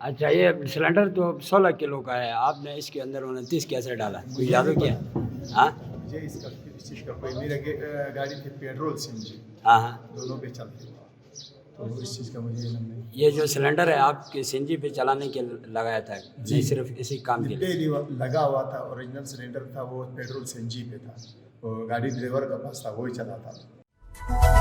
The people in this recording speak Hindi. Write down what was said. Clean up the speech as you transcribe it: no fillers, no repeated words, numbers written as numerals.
अच्छा, ये सिलेंडर तो 16 किलो का है, आपने इसके अंदर 29 कैसे डाला? कोई जादू किया? हाँ मुझे इसका इस चीज़ का कोई मेरे गाड़ी पे पेट्रोल सीएनजी हाँ हाँ। दोनों पे चलते थे, तो इस चीज़ का मुझे इल्म नहीं। ये जो सिलेंडर है आपके सीएनजी पे चलाने के लगाया था? नहीं, सिर्फ इसी काम के लिए? पहले लगा हुआ था, ओरिजिनल सिलेंडर था वो पेट्रोल सीएनजी पे था, वो गाड़ी ड्राइवर का पास था, वही चलाता था।